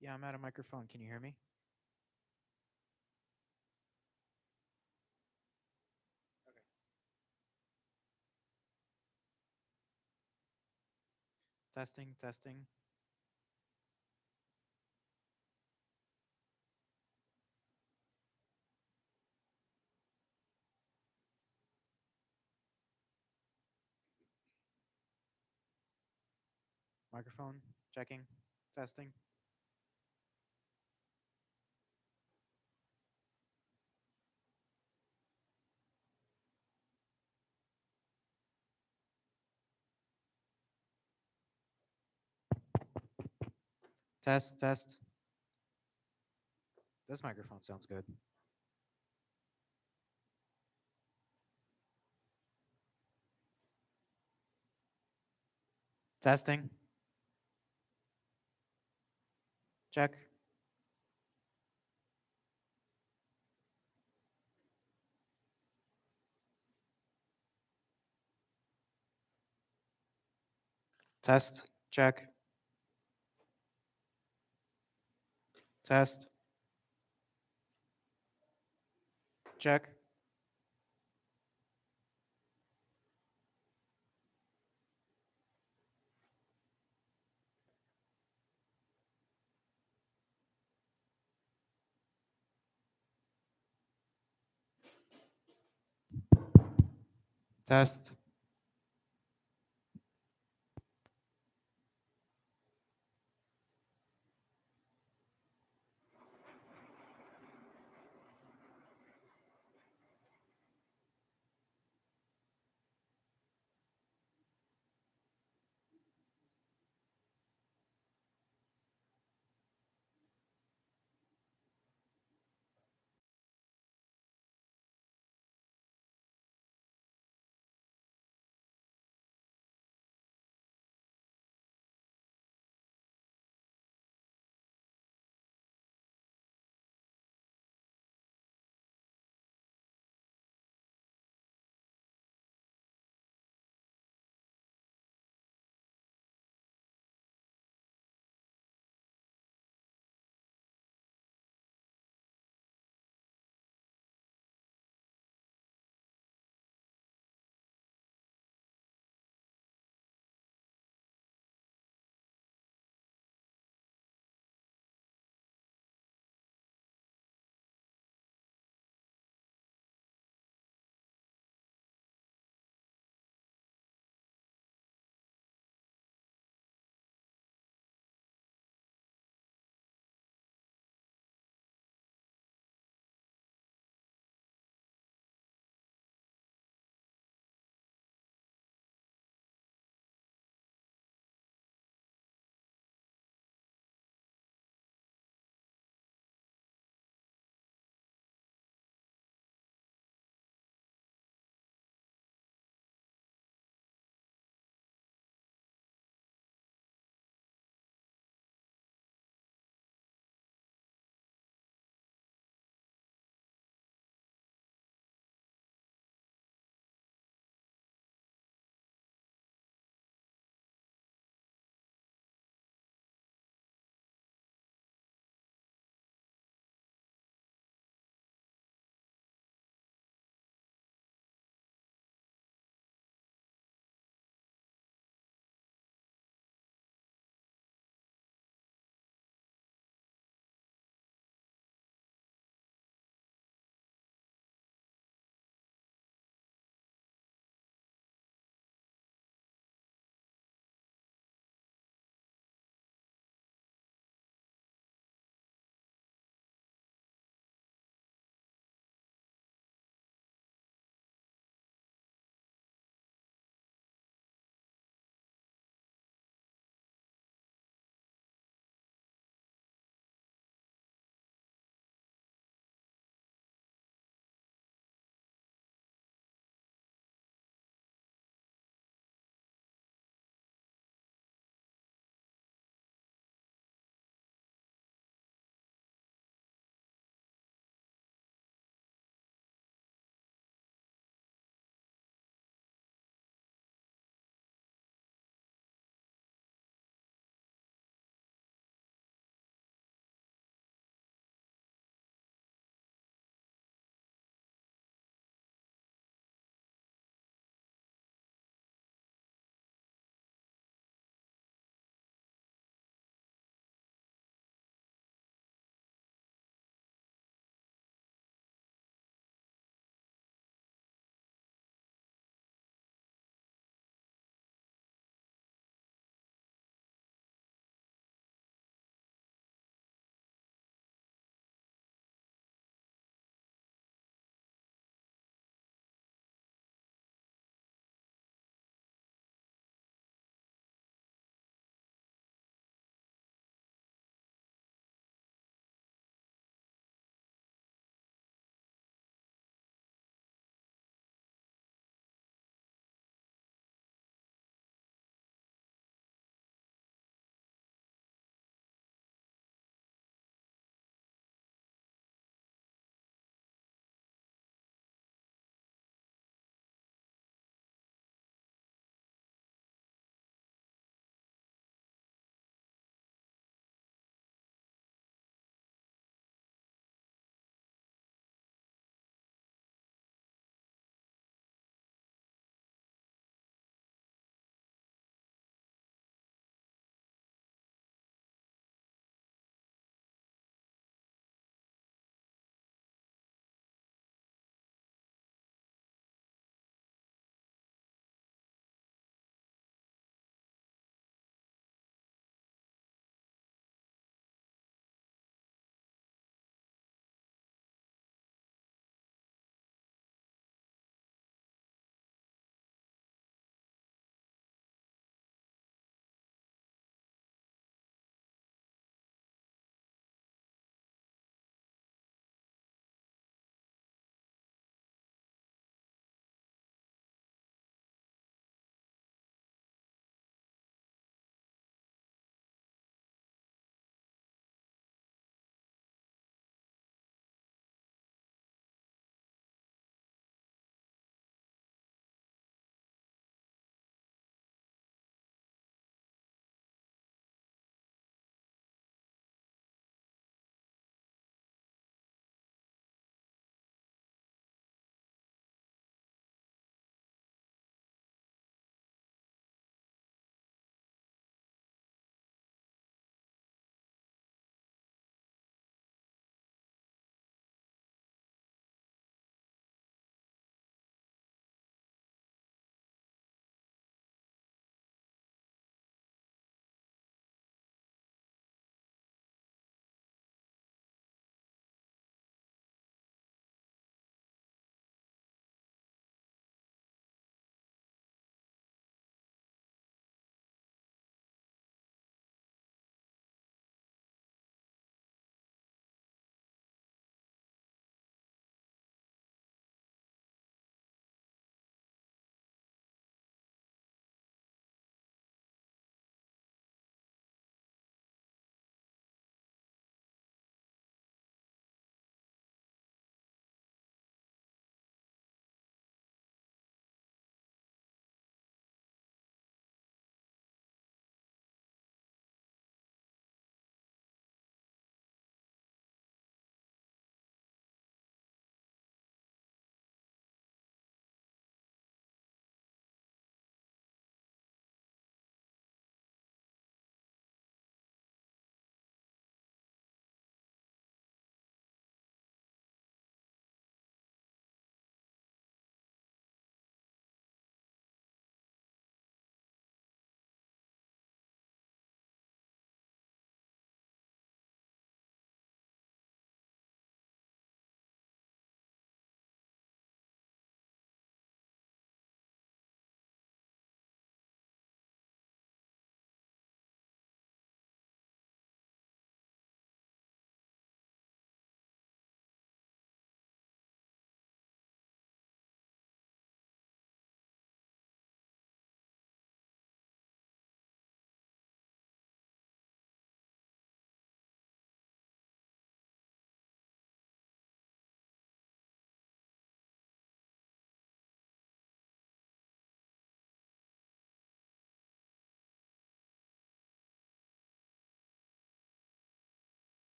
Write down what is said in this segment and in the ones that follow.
Yeah, I'm at a microphone. Can you hear me? Okay. Testing, testing. Microphone, checking, testing. Test, test. This microphone sounds good. Testing, check. Test, check. Test, check. Test.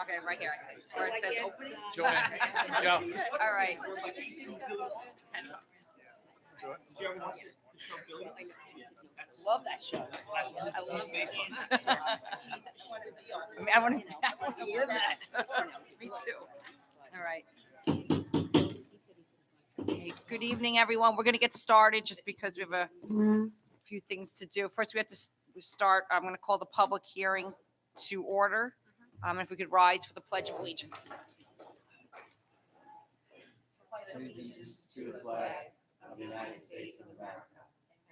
Okay, right here. Where it says opening. Joanne, Joe. All right. Love that show. I love it. I mean, I want to live that. Me too. All right. Okay, good evening, everyone. We're going to get started just because we have a few things to do. First, we have to start. I'm going to call the public hearing to order. If we could rise for the Pledge of Allegiance. Allegiance to the flag of the United States of America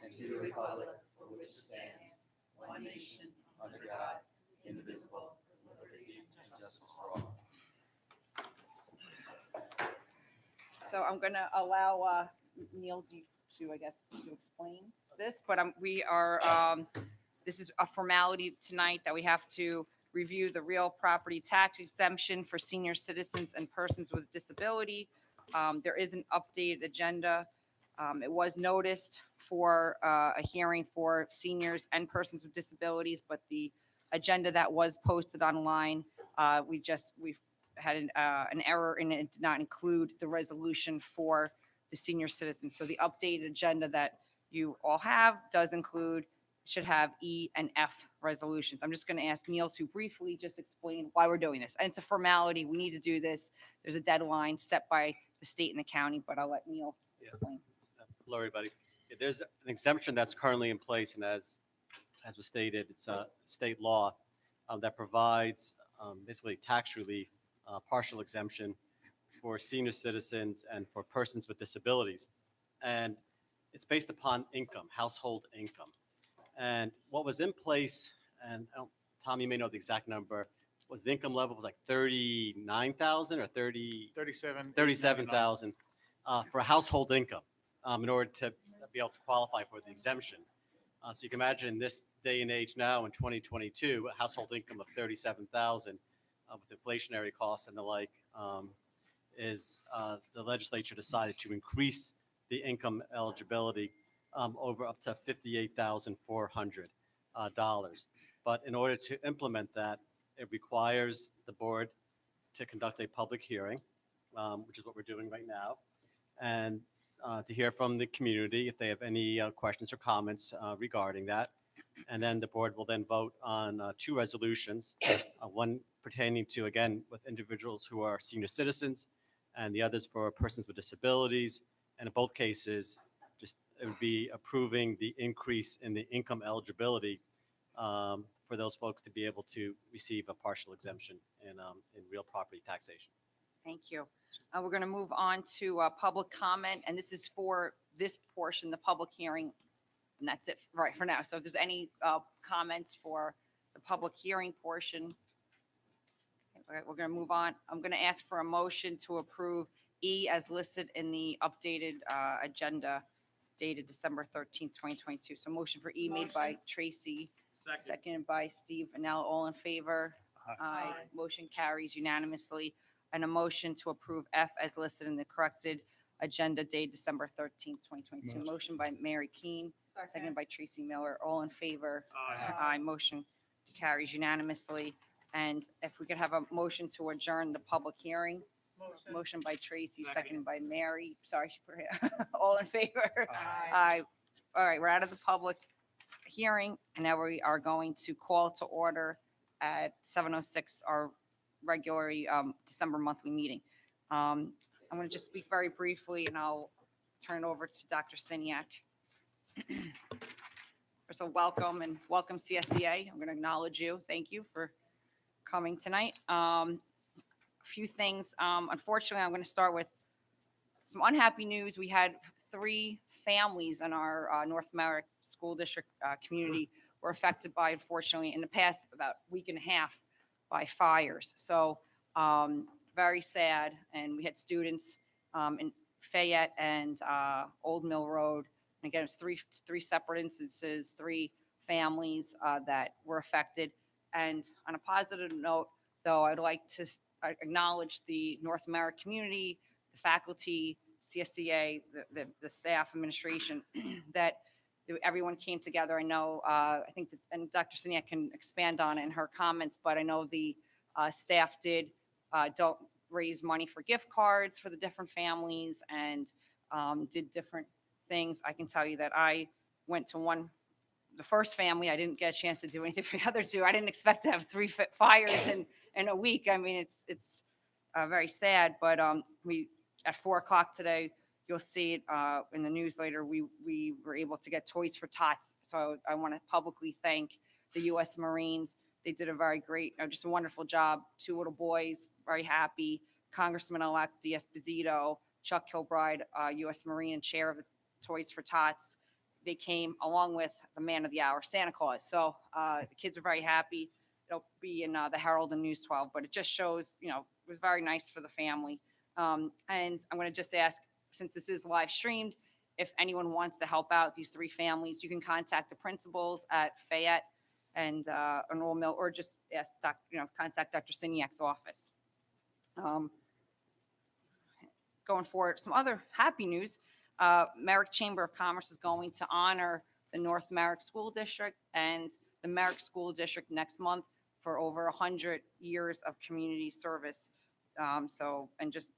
and to the republic for which it stands, one nation, under God, indivisible, with liberty and justice for all. So I'm going to allow Neil to, I guess, to explain this, but this is a formality tonight that we have to review the real property tax exemption for senior citizens and persons with disability. There is an updated agenda. It was noticed for a hearing for seniors and persons with disabilities, but the agenda that was posted online, we've had an error in it. It did not include the resolution for the senior citizens. So the updated agenda that you all have should have E and F resolutions. I'm just going to ask Neil to briefly just explain why we're doing this. And it's a formality. We need to do this. There's a deadline set by the state and the county, but I'll let Neil explain. Hello, everybody. There's an exemption that's currently in place, and as was stated, it's a state law that provides basically tax relief, partial exemption for senior citizens and for persons with disabilities. And it's based upon income, household income. And what was in place, and Tom, you may know the exact number, was the income level was like 39,000 or 37,000 for household income in order to be able to qualify for the exemption. So you can imagine this day and age now in 2022, a household income of 37,000 with inflationary costs and the like, the legislature decided to increase the income eligibility over up to $58,400. But in order to implement that, it requires the board to conduct a public hearing, which is what we're doing right now, and to hear from the community if they have any questions or comments regarding that. And then the board will then vote on two resolutions, one pertaining to, again, with individuals who are senior citizens, and the others for persons with disabilities. And in both cases, it would be approving the increase in the income eligibility for those folks to be able to receive a partial exemption in real property taxation. Thank you. We're going to move on to public comment, and this is for this portion, the public hearing, and that's it right for now. So if there's any comments for the public hearing portion, okay, we're going to move on. I'm going to ask for a motion to approve E as listed in the updated agenda dated December 13th, 2022. So motion for E made by Tracy, seconded by Steve Vanella. All in favor? Aye. Motion carries unanimously. And a motion to approve F as listed in the corrected agenda dated December 13th, 2022. Motion by Mary Keene, seconded by Tracy Miller. All in favor? Aye. Motion carries unanimously. And if we could have a motion to adjourn the public hearing. Motion by Tracy, seconded by Mary. Sorry, she put her hand. All in favor? Aye. All right, we're out of the public hearing, and now we are going to call to order at 7:06 our regular December monthly meeting. I'm going to just speak very briefly, and I'll turn it over to Dr. Siniak. First of all, welcome CSDA. I'm going to acknowledge you. Thank you for coming tonight. A few things. Unfortunately, I'm going to start with some unhappy news. We had 3 families in our North Merrick School District community were affected by, unfortunately, in the past about week and a half by fires. So very sad. And we had students in Fayette and Old Mill Road. And again, it was three separate instances, 3 families that were affected. And on a positive note, though, I'd like to acknowledge the North America community, the faculty, CSCA, the staff, administration, that everyone came together. I know, I think, and Dr. Siniak can expand on it in her comments, but I know the staff did don't raise money for gift cards for the different families and did different things. I can tell you that I went to the first family. I didn't get a chance to do anything for the other two. I didn't expect to have 3 fires in a week. I mean, it's very sad, but we at 4:00 today, you'll see it in the news later. We were able to get Toys for Tots. So I want to publicly thank the U.S. Marines. They did a very great, just a wonderful job. 2 little boys, very happy. Congressman-elect Esposito, Chuck Kilbride, U.S. Marine and chair of the Toys for Tots. They came along with the man of the hour, Santa Claus. So the kids are very happy. It'll be in the Herald and News 12, but it just shows, it was very nice for the family. And I'm going to just ask, since this is live streamed, if anyone wants to help out these 3 families, you can contact the principals at Fayette and Earl Mill, or just ask, contact Dr. Siniak's office. Going forward, some other happy news. Merrick Chamber of Commerce is going to honor the North Merrick School District and the Merrick School District next month for over 100 years of community service. And just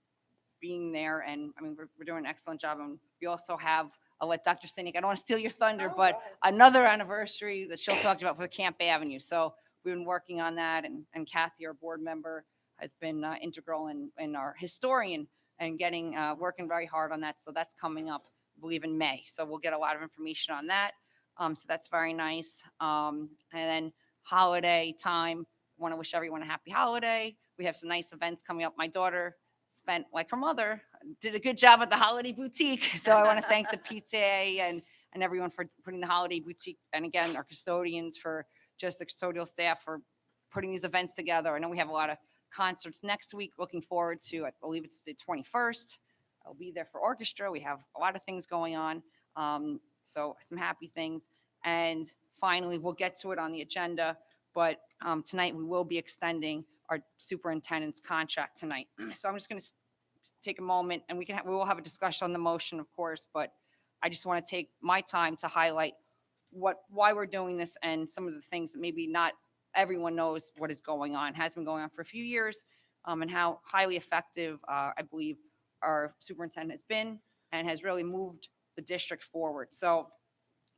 being there, and I mean, we're doing an excellent job. And we also have, I'll let Dr. Siniak, I don't want to steal your thunder, but another anniversary that she'll talk about for the Camp Avenue. So we've been working on that, and Kathy, our board member, has been integral in our historian and getting working very hard on that. So that's coming up, I believe, in May. So we'll get a lot of information on that. So that's very nice. And then holiday time, want to wish everyone a happy holiday. We have some nice events coming up. My daughter spent, like her mother, did a good job at the Holiday Boutique. So I want to thank the PTA and everyone for putting the Holiday Boutique, and again, our custodians, for just the custodial staff for putting these events together. I know we have a lot of concerts next week. Looking forward to, I believe it's the 21st. I'll be there for orchestra. We have a lot of things going on. So some happy things. And finally, we'll get to it on the agenda, but tonight we will be extending our superintendent's contract tonight. So I'm just going to take a moment, and we will have a discussion on the motion, of course, but I just want to take my time to highlight why we're doing this and some of the things that maybe not everyone knows what is going on, has been going on for a few years, and how highly effective I believe our superintendent has been and has really moved the district forward. So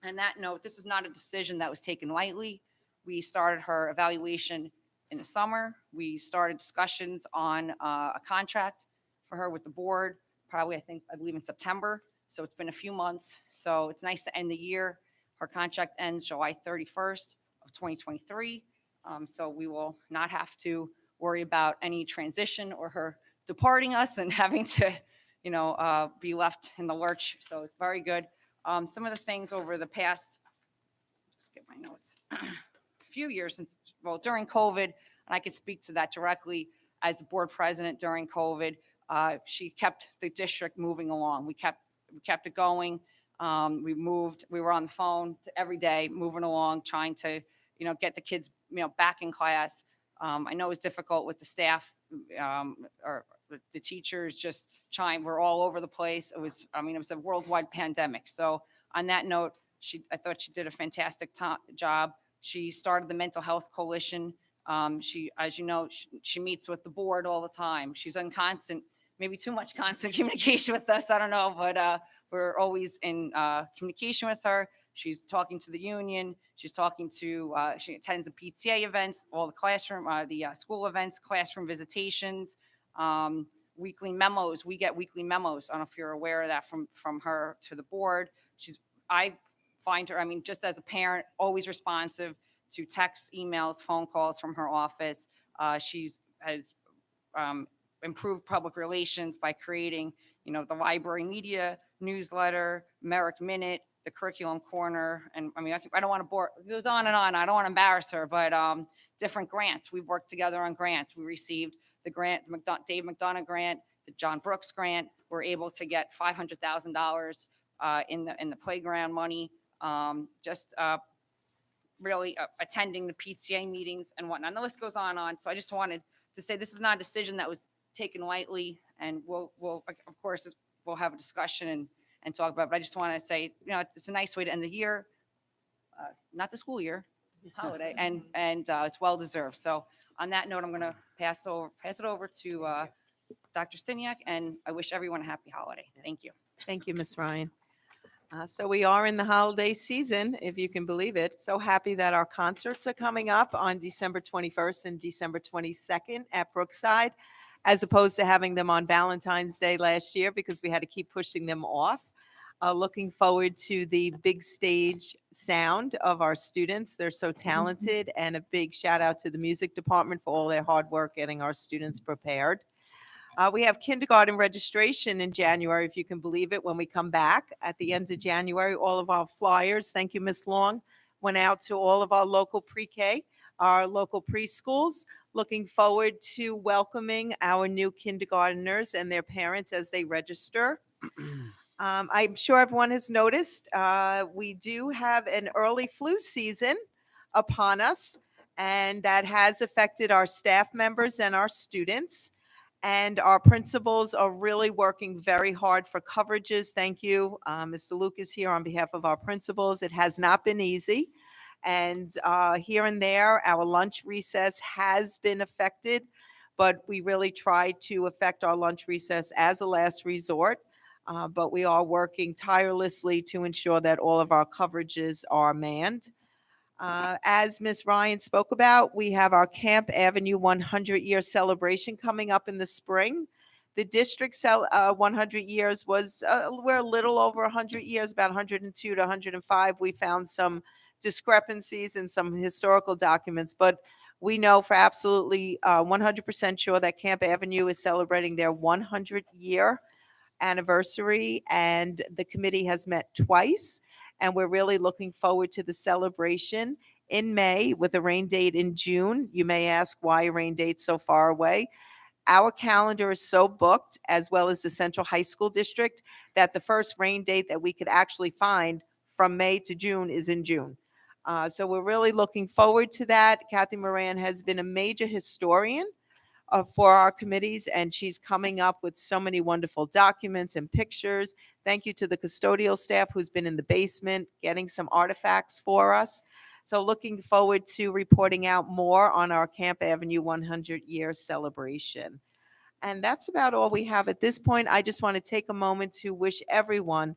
on that note, this is not a decision that was taken lightly. We started her evaluation in the summer. We started discussions on a contract for her with the board, probably, I believe in September. So it's been a few months. So it's nice to end the year. Her contract ends July 31st of 2023. So we will not have to worry about any transition or her departing us and having to, be left in the lurch. So it's very good. Some of the things over the past, just get my notes, a few years since, during COVID, and I could speak to that directly as the board president during COVID, she kept the district moving along. We kept it going. We were on the phone every day, moving along, trying to, get the kids, back in class. I know it's difficult with the staff, or the teachers just we're all over the place. It was a worldwide pandemic. So on that note, I thought she did a fantastic job. She started the Mental Health Coalition. As you know, she meets with the board all the time. She's in constant, maybe too much constant communication with us. I don't know, but we're always in communication with her. She's talking to the union. She's talking to, she attends the PTA events, all the classroom, the school events, classroom visitations, weekly memos. We get weekly memos. I don't know if you're aware of that from her to the board. I find her, just as a parent, always responsive to texts, emails, phone calls from her office. She has improved public relations by creating, the library media newsletter, Merrick Minute, the curriculum corner. And I don't want to bore, it goes on and on. I don't want to embarrass her, but different grants. We've worked together on grants. We received the grant, the Dave McDonough grant, the John Brooks grant. We're able to get $500,000 in the playground money. really attending the PTA meetings and whatnot. And the list goes on and on. So I just wanted to say this is not a decision that was taken lightly, and we'll of course, we'll have a discussion and talk about it. But I just want to say, it's a nice way to end the year, not the school year, holiday, and it's well deserved. So on that note, I'm going to pass it over to Dr. Stiniak, and I wish everyone a happy holiday. Thank you. Thank you, Ms. Ryan. So we are in the holiday season, if you can believe it. So happy that our concerts are coming up on December 21st and December 22nd at Brookside, as opposed to having them on Valentine's Day last year because we had to keep pushing them off. Looking forward to the big stage sound of our students. They're so talented, and a big shout out to the music department for all their hard work getting our students prepared. We have kindergarten registration in January, if you can believe it, when we come back at the end of January. All of our flyers, thank you, Ms. Long, went out to all of our local pre-K, our local preschools. Looking forward to welcoming our new kindergarteners and their parents as they register. I'm sure everyone has noticed we do have an early flu season upon us, and that has affected our staff members and our students. And our principals are really working very hard for coverages. Thank you, Mr. Lucas here on behalf of our principals. It has not been easy. And here and there, our lunch recess has been affected, but we really try to affect our lunch recess as a last resort. But we are working tirelessly to ensure that all of our coverages are manned. As Ms. Ryan spoke about, we have our Camp Avenue 100-year celebration coming up in the spring. The district 100 years was, we're a little over 100 years, about 102 to 105. We found some discrepancies in some historical documents, but we know for absolutely 100% sure that Camp Avenue is celebrating their 100-year anniversary, and the committee has met twice. And we're really looking forward to the celebration in May with a rain date in June. You may ask why a rain date so far away. Our calendar is so booked, as well as the Central High School District, that the first rain date that we could actually find from May to June is in June. So we're really looking forward to that. Kathy Moran has been a major historian for our committees, and she's coming up with so many wonderful documents and pictures. Thank you to the custodial staff who's been in the basement getting some artifacts for us. So looking forward to reporting out more on our Camp Avenue 100-year celebration. And that's about all we have at this point. I just want to take a moment to wish everyone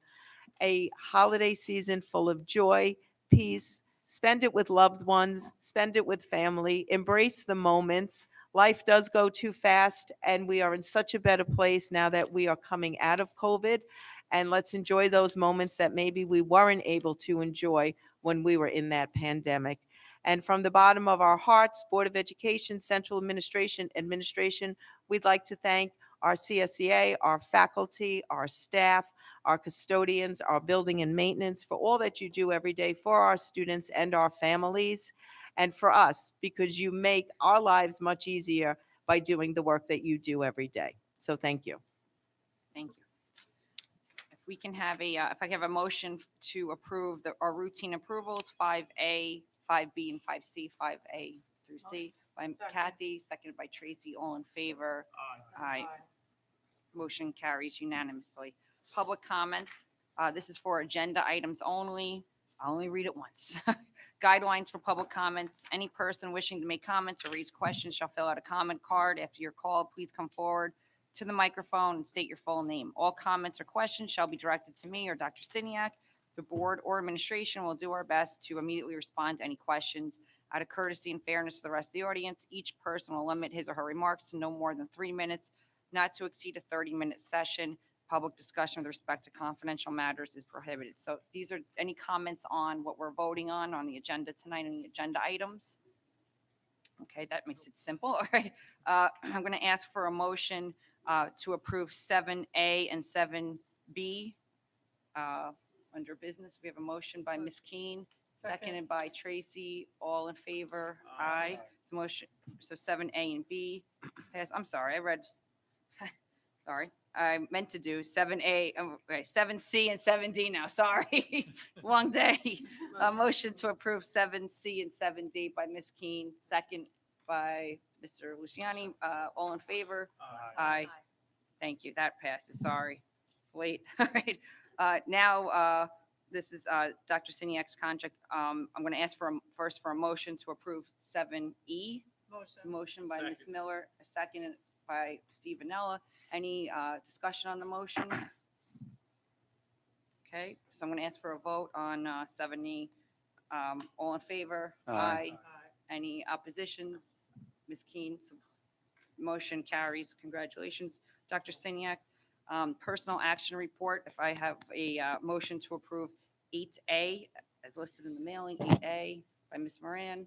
a holiday season full of joy, peace. Spend it with loved ones, spend it with family, embrace the moments. Life does go too fast, and we are in such a better place now that we are coming out of COVID. And let's enjoy those moments that maybe we weren't able to enjoy when we were in that pandemic. And from the bottom of our hearts, Board of Education, Central Administration, we'd like to thank our CSEA, our faculty, our staff, our custodians, our building and maintenance for all that you do every day for our students and our families, and for us, because you make our lives much easier by doing the work that you do every day. So thank you. Thank you. If we can have if I can have a motion to approve our routine approvals, 5A, 5B, and 5C, 5A through C, by Kathy, seconded by Tracy, all in favor. Aye. Motion carries unanimously. Public comments. This is for agenda items only. I'll only read it once. Guidelines for public comments. Any person wishing to make comments or raise questions shall fill out a comment card. After you're called, please come forward to the microphone and state your full name. All comments or questions shall be directed to me or Dr. Stiniak. The board or administration will do our best to immediately respond to any questions. Out of courtesy and fairness to the rest of the audience, each person will limit his or her remarks to no more than 3 minutes, not to exceed a 30-minute session. Public discussion with respect to confidential matters is prohibited. So these are any comments on what we're voting on the agenda tonight, any agenda items? Okay, that makes it simple. All right. I'm going to ask for a motion to approve 7A and 7B under business. We have a motion by Ms. Keen, seconded by Tracy. All in favor? Aye. So 7A and B. Pass. I'm sorry, I read. Sorry. I meant to do 7A, 7C and 7D now, sorry. Long day. A motion to approve 7C and 7D by Ms. Keen, second by Mr. Luciani. All in favor? Aye. Thank you. That passes. Sorry. Wait. All right. Now, this is Dr. Siniak's contract. I'm going to ask first for a motion to approve 7E. Motion by Ms. Miller, a second by Steve Anella. Any discussion on the motion? Okay, so I'm going to ask for a vote on 7E. All in favor? Aye. Any oppositions? Ms. Keen, so motion carries. Congratulations. Dr. Stiniak, personal action report. If I have a motion to approve 8A as listed in the mailing, 8A by Ms. Moran.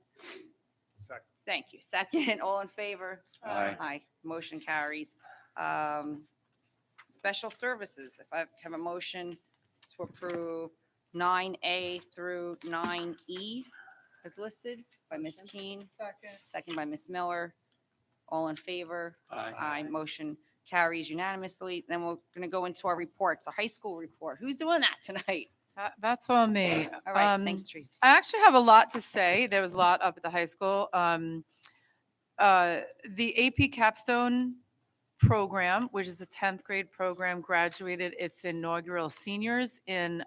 Second. Thank you. Second, all in favor? Aye. Aye. Motion carries. Special services, if I have a motion to approve 9A through 9E as listed by Ms. Keen. Second by Ms. Miller. All in favor? Aye. Aye. Motion carries unanimously. Then we're going to go into our reports, the high school report. Who's doing that tonight? That's all me. All right, thanks, Teresa. I actually have a lot to say. There was a lot up at the high school. The AP Capstone program, which is a 10th grade program, graduated its inaugural seniors in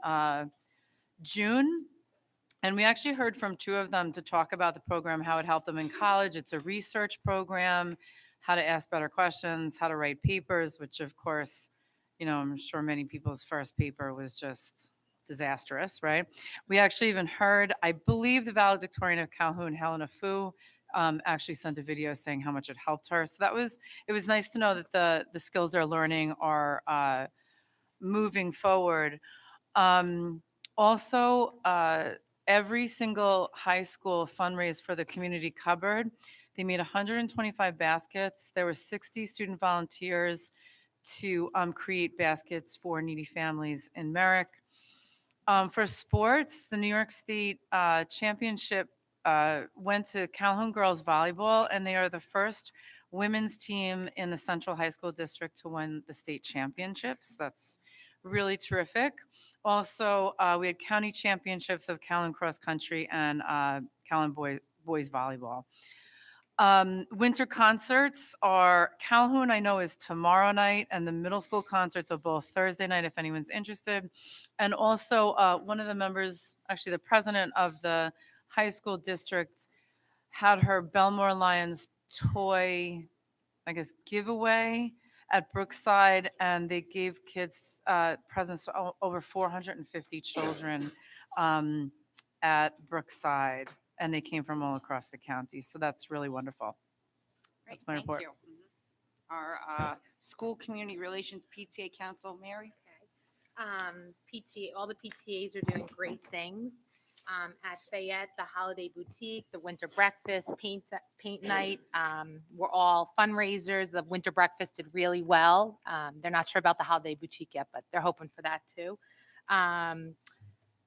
June. And we actually heard from two of them to talk about the program, how it helped them in college. It's a research program, how to ask better questions, how to write papers, which of course, you know, I'm sure many people's first paper was just disastrous, right? We actually even heard, I believe the valedictorian of Calhoun, Helena Fu, actually sent a video saying how much it helped her. So it was nice to know that the skills they're learning are moving forward. Also, every single high school fundraised for the community cupboard. They made 125 baskets. There were 60 student volunteers to create baskets for needy families in Merrick. For sports, the New York State Championship went to Calhoun Girls Volleyball, and they are the first women's team in the Central High School District to win the state championships. That's really terrific. Also, we had county championships of Calhoun Cross Country and Calhoun Boys Volleyball. Winter concerts are, Calhoun I know is tomorrow night, and the middle school concerts are both Thursday night if anyone's interested. And also one of the members, actually the president of the high school district, had her Belmore Lions toy, I guess, giveaway at Brookside, and they gave kids presents to over 450 children at Brookside. And they came from all across the county. So that's really wonderful. That's my Great, report. thank you. Our school community relations PTA council, Mary? PTA, all the PTAs are doing great things. At Fayette, the Holiday Boutique, the Winter Breakfast, paint night, were all fundraisers. The Winter Breakfast did really well. They're not sure about the Holiday Boutique yet, but they're hoping for that too.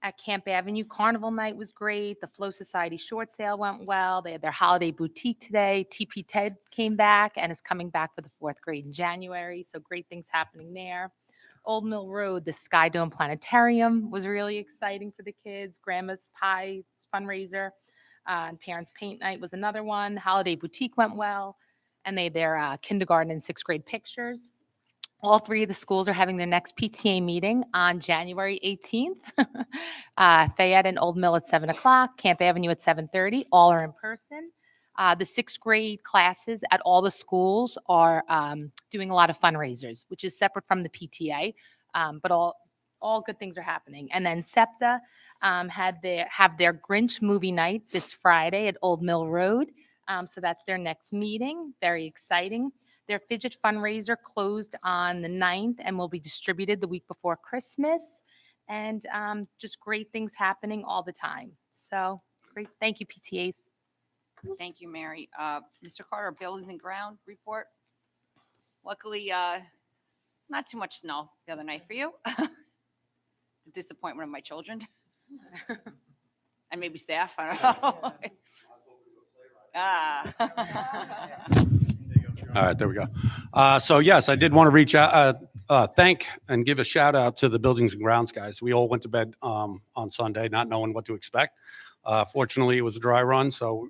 At Camp Avenue, Carnival Night was great. The Flow Society short sale went well. They had their Holiday Boutique today. TP Ted came back and is coming back for the 4th grade in January. So great things happening there. Old Mill Road, the Sky Dome Planetarium was really exciting for the kids. Grandma's Pie fundraiser. And Parents Paint Night was another one. Holiday Boutique went well. And they had their kindergarten and 6th grade pictures. All 3 of the schools are having their next PTA meeting on January 18th. Fayette and Old Mill at 7 o'clock, Camp Avenue at 7:30. All are in person. The 6th grade classes at all the schools are doing a lot of fundraisers, which is separate from the PTA, but all good things are happening. And then SEPTA have their Grinch movie night this Friday at Old Mill Road. So that's their next meeting. Very exciting. Their fidget fundraiser closed on the 9th and will be distributed the week before Christmas. And just great things happening all the time. So great. Thank you, PTAs. Thank you, Mary. Mr. Carter, buildings and ground report. Luckily, not too much snow the other night for you. The disappointment of my children. And maybe staff, I don't know. All right, there we go. So yes, I did want to reach out, thank and give a shout out to the buildings and grounds guys. We all went to bed on Sunday, not knowing what to expect. Fortunately, it was a dry run, so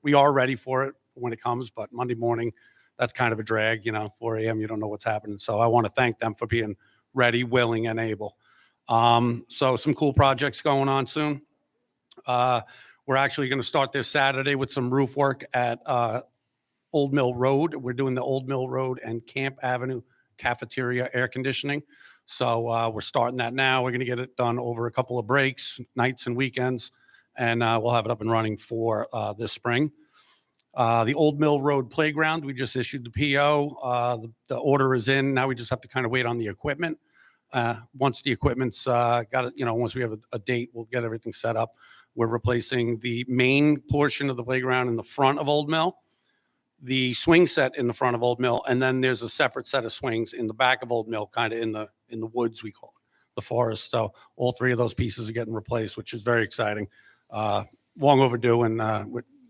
we are ready for it when it comes. But Monday morning, that's kind of a drag. 4 a.m. You don't know what's happening. So I want to thank them for being ready, willing, and able. So some cool projects going on soon. We're actually going to start this Saturday with some roof work at Old Mill Road. We're doing the Old Mill Road and Camp Avenue cafeteria air conditioning. So we're starting that now. We're going to get it done over a couple of breaks, nights and weekends, and we'll have it up and running for this spring. The Old Mill Road Playground, we just issued the PO. The order is in. Now we just have to kind of wait on the equipment. Once the equipment's got it, once we have a date, we'll get everything set up. We're replacing the main portion of the playground in the front of Old Mill, the swing set in the front of Old Mill, and then there's a separate set of swings in the back of Old Mill, kind of in the woods, we call it, the forest. So all three of those pieces are getting replaced, which is very exciting. Long overdue, and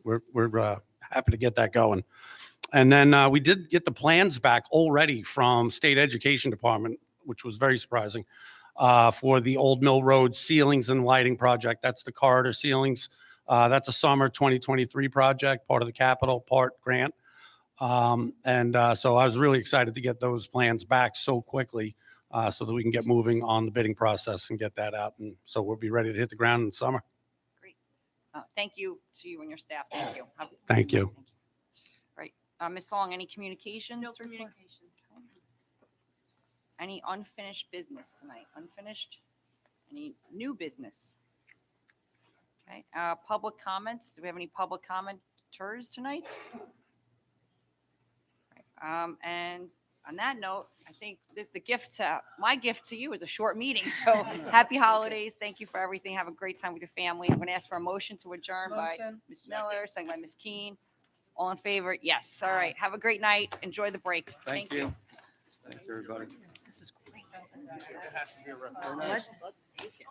we're happy to get that going. And then we did get the plans back already from State Education Department, which was very surprising, for the Old Mill Road ceilings and lighting project. That's the corridor ceilings. That's a summer 2023 project, part of the capital part grant. So I was really excited to get those plans back so quickly so that we can get moving on the bidding process and get that out. And so we'll be ready to hit the ground in the summer. Great. Thank you to you and your staff. Thank you. Thank you. Right. Ms. Long, any communications? No communications. Any unfinished business tonight? Unfinished? Any new business? Okay. Public comments. Do we have any public commenters tonight? And on that note, I think this my gift to you is a short meeting. So happy holidays. Thank you for everything. Have a great time with your family. I'm going to ask for a motion to adjourn by Ms. Miller, second by Ms. Keen. All in favor? Yes. All right. Have a great night. Enjoy the break. Thank you. Thanks, everybody. This is great. Let's take it.